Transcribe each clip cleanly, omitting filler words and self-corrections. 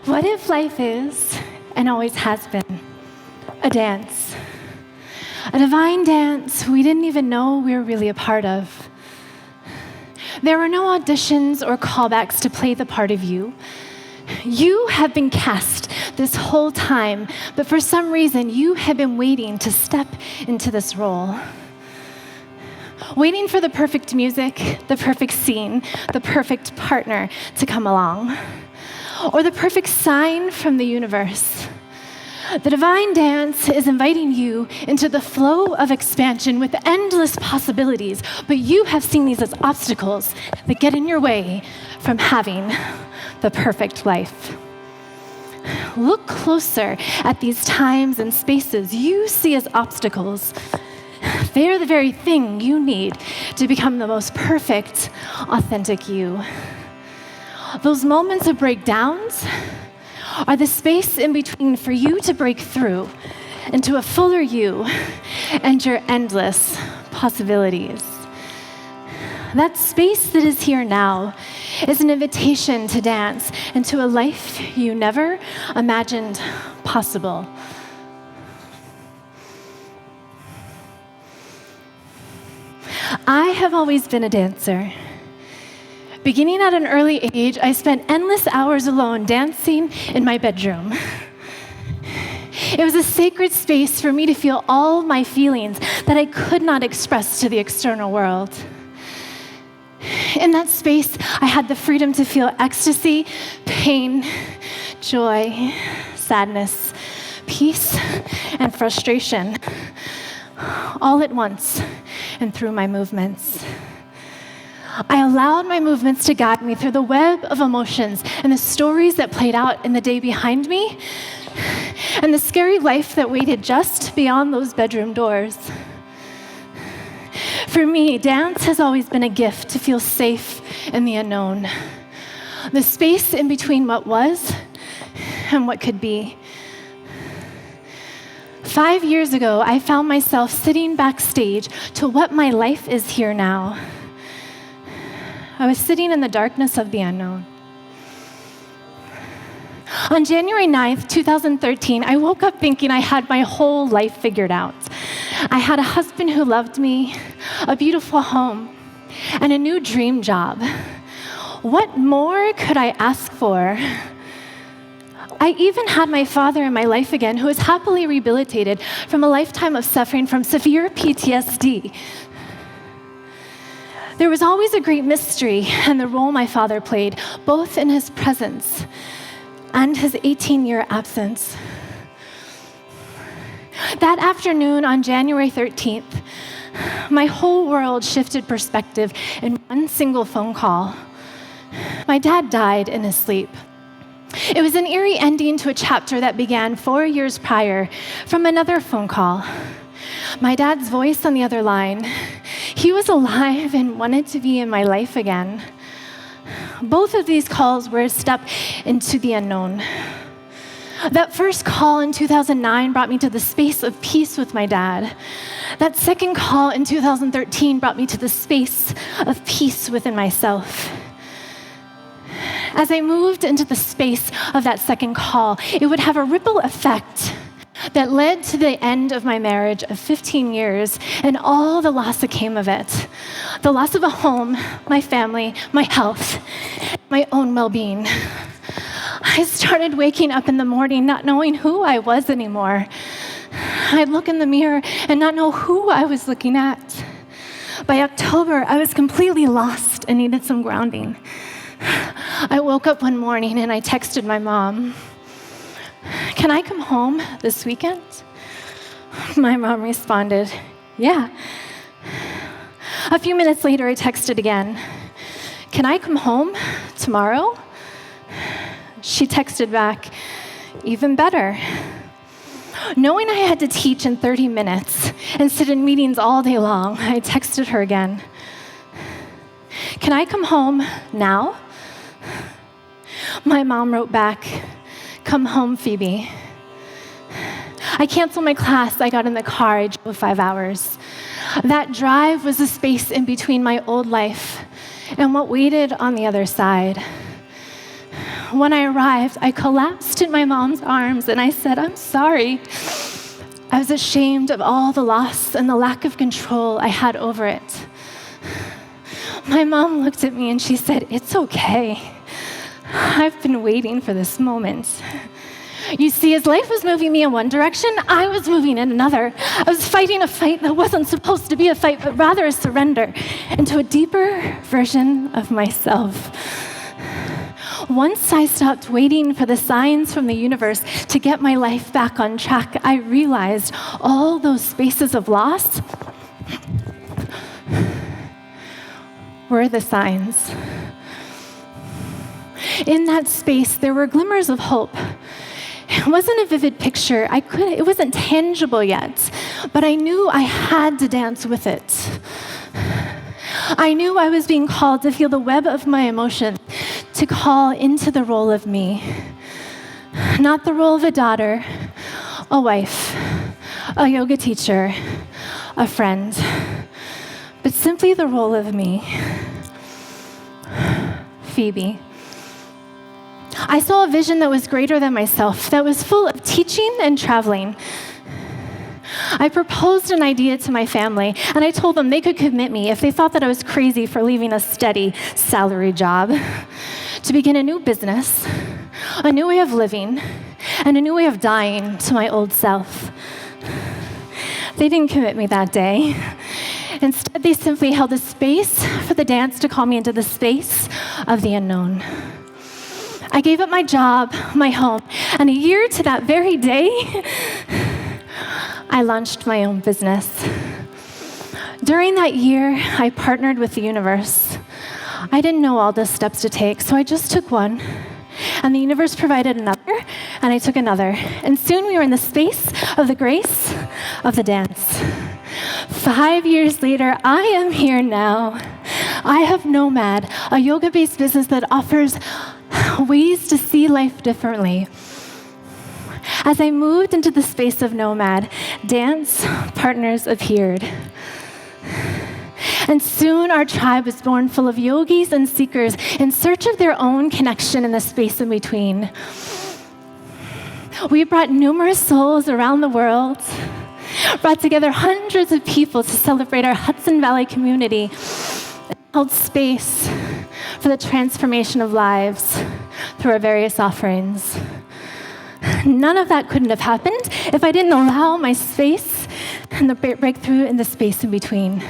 What if life is, and always has been, a dance? A divine dance we didn't even know we were really a part of. There were no auditions or callbacks to play the part of you. You have been cast this whole time, but for some reason, you have been waiting to step into this role. Waiting for the perfect music, the perfect scene, the perfect partner to come along, or the perfect sign from the universe. The divine dance is inviting you into the flow of expansion with endless possibilities, but you have seen these as obstacles that get in your way from having the perfect life. Look closer at these times and spaces you see as obstacles. They are the very thing you need to become the most perfect, authentic you. Those moments of breakdowns are the space in between for you to break through into a fuller you and your endless possibilities. That space that is here now is an invitation to dance into a life you never imagined possible. I have always been a dancer. Beginning at an early age, I spent endless hours alone dancing in my bedroom. It was a sacred space for me to feel all my feelings that I could not express to the external world. In that space, I had the freedom to feel ecstasy, pain, joy, sadness, peace, and frustration, all at once and through my movements. I allowed my movements to guide me through the web of emotions and the stories that played out in the day behind me, and the scary life that waited just beyond those bedroom doors. For me, dance has always been a gift to feel safe in the unknown, the space in between what was and what could be. 5 years ago, I found myself sitting backstage to what my life is here now. I was sitting in the darkness of the unknown. On January 9th, 2013, I woke up thinking I had my whole life figured out. I had a husband who loved me, a beautiful home, and a new dream job. What more could I ask for? I even had my father in my life again, who was happily rehabilitated from a lifetime of suffering from severe PTSD. There was always a great mystery in the role my father played, both in his presence and his 18-year absence. That afternoon on January 13th, my whole world shifted perspective in one single phone call. My dad died in his sleep. It was an eerie ending to a chapter that began 4 years prior from another phone call. My dad's voice on the other line. He was alive and wanted to be in my life again. Both of these calls were a step into the unknown. That first call in 2009 brought me to the space of peace with my dad. That second call in 2013 brought me to the space of peace within myself. As I moved into the space of that second call, it would have a ripple effect that led to the end of my marriage of 15 years and all the loss that came of it. The loss of a home, my family, my health, my own well-being. I started waking up in the morning not knowing who I was anymore. I'd look in the mirror and not know who I was looking at. By October, I was completely lost and needed some grounding. I woke up one morning and I texted my mom, "Can I come home this weekend?" My mom responded, "Yeah." A few minutes later, I texted again, "Can I come home tomorrow?" She texted back, "Even better." Knowing I had to teach in 30 minutes and sit in meetings all day long, I texted her again, "Can I come home now?" My mom wrote back, "Come home, Phoebe." I canceled my class. I got in the car. I drove 5 hours. That drive was the space in between my old life and what waited on the other side. When I arrived, I collapsed in my mom's arms and I said, "I'm sorry." I was ashamed of all the loss and the lack of control I had over it. My mom looked at me and she said, "It's okay. I've been waiting for this moment." You see, as life was moving me in one direction, I was moving in another. I was fighting a fight that wasn't supposed to be a fight, but rather a surrender into a deeper version of myself. Once I stopped waiting for the signs from the universe to get my life back on track, I realized all those spaces of loss were the signs. In that space, there were glimmers of hope. It wasn't a vivid picture. It wasn't tangible yet, but I knew I had to dance with it. I knew I was being called to feel the web of my emotions, to call into the role of me. Not the role of a daughter, a wife, a yoga teacher, a friend, but simply the role of me, Phoebe. I saw a vision that was greater than myself, that was full of teaching and traveling. I proposed an idea to my family, and I told them they could commit me if they thought that I was crazy for leaving a steady salary job to begin a new business, a new way of living, and a new way of dying to my old self. They didn't commit me that day. Instead, they simply held a space for the dance to call me into the space of the unknown. I gave up my job, my home, and a year to that very day, I launched my own business. During that year, I partnered with the universe. I didn't know all the steps to take, so I just took one. And the universe provided another, and I took another. And soon we were in the space of the grace of the dance. 5 years later, I am here now. I have Nomad, a yoga-based business that offers ways to see life differently. As I moved into the space of Nomad, dance partners appeared. And soon our tribe was born, full of yogis and seekers in search of their own connection in the space in between. We brought numerous souls around the world, brought together hundreds of people to celebrate our Hudson Valley community, and held space for the transformation of lives through our various offerings. None of that couldn't have happened if I didn't allow my space and the breakthrough in the space in between.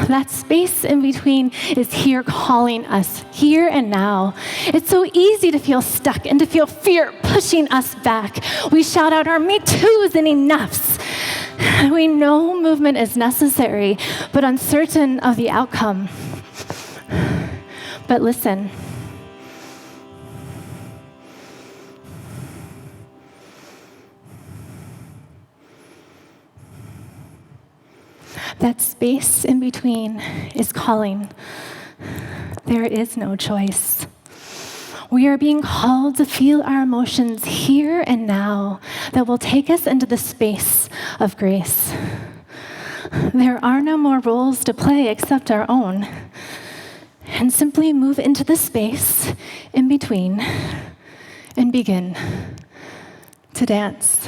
That space in between is here calling us, here and now. It's so easy to feel stuck and to feel fear pushing us back. We shout out our me toos and enoughs. We know movement is necessary, but uncertain of the outcome. But listen. That space in between is calling. There is no choice. We are being called to feel our emotions here and now that will take us into the space of grace. There are no more roles to play except our own. And simply move into the space in between and begin to dance.